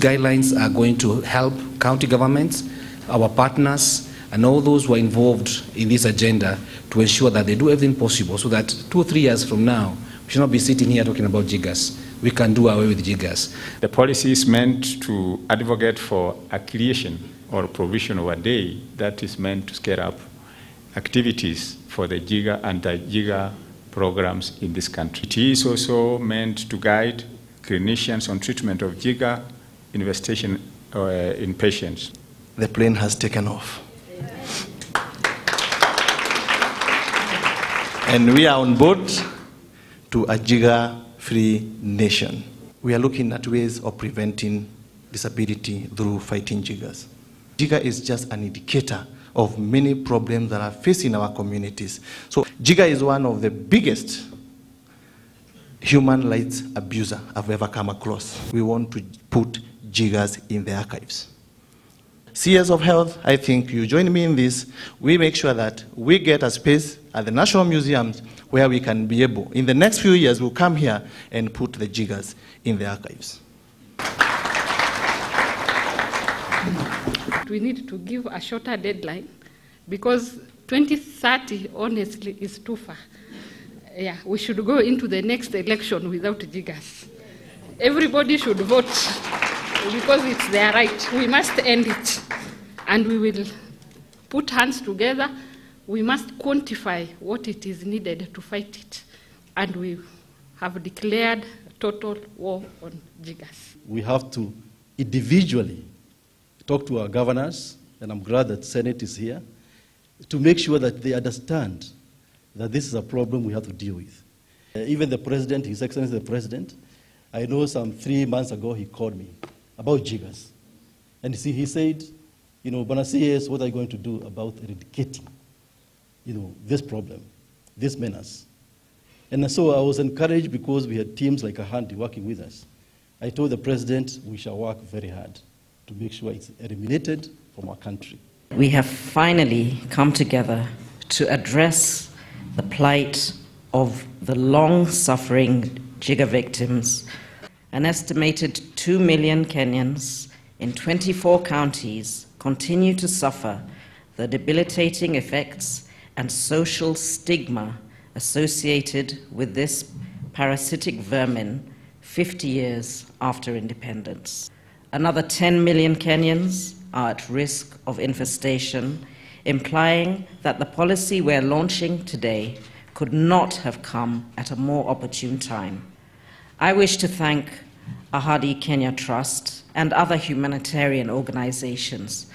guidelines are going to help county governments, our partners, and all those who are involved in this agenda to ensure that they do everything possible so that 2 or 3 years from now, we should not be sitting here talking about jiggers. We can do away with jiggers. The policy is meant to advocate for a creation or provision of a day that is meant to scale up activities for the jigger and the jigger programs in this country. It is also meant to guide clinicians on treatment of jigger infestation in patients. The plane has taken off. And we are on board to a jigger-free nation. We are looking at ways of preventing disability through fighting jiggers. Jigger is just an indicator of many problems that are facing our communities. So jigger is one of the biggest human rights abuser I've ever come across. We want to put jiggers in the archives. CS of Health, I think you join me in this. We make sure that we get a space at the National Museums where we can be able, in the next few years, we'll come here and put the jiggers in the archives. We need to give a shorter deadline because 2030, honestly, is too far. Yeah, we should go into the next election without jiggers. Everybody should vote because it's their right. We must end it. And we will put hands together. We must quantify what it is needed to fight it. And we have declared a total war on jiggers. We have to individually talk to our governors, and I'm glad that Senate is here, to make sure that they understand that this is a problem we have to deal with. Even the President, His Excellency the President, I know some 3 months ago he called me about jiggers. And see, he said, you know, Bwana CS, what are you going to do about eradicating, you know, this problem, this menace? And so I was encouraged because we had teams like Ahadi working with us. I told the President we shall work very hard to make sure it's eliminated from our country. We have finally come together to address the plight of the long-suffering jigger victims. An estimated 2 million Kenyans in 24 counties continue to suffer the debilitating effects and social stigma associated with this parasitic vermin 50 years after independence. Another 10 million Kenyans are at risk of infestation, implying that the policy we're launching today could not have come at a more opportune time. I wish to thank Ahadi Kenya Trust and other humanitarian organizations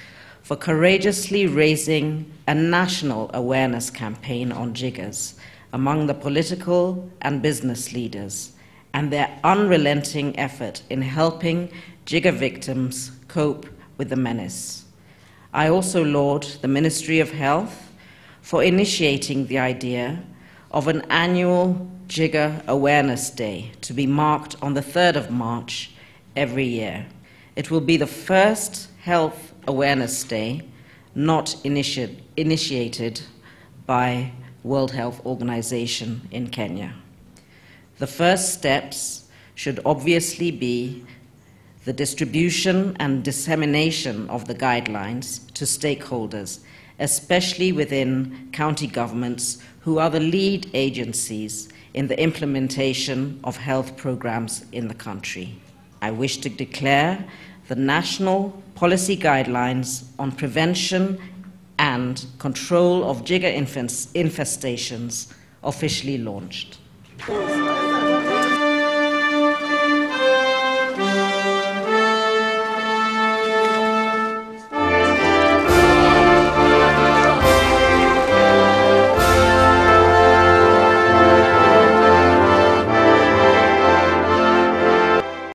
for courageously raising a national awareness campaign on jiggers among the political and business leaders and their unrelenting effort in helping jigger victims cope with the menace. I also laud the Ministry of Health for initiating the idea of an annual Jigger Awareness Day to be marked on the 3rd of March every year. It will be the first Health Awareness Day not initiated by World Health Organization in Kenya. The first steps should obviously be the distribution and dissemination of the guidelines to stakeholders, especially within county governments who are the lead agencies in the implementation of health programs in the country. I wish to declare the national policy guidelines on prevention and control of jigger infestations officially launched.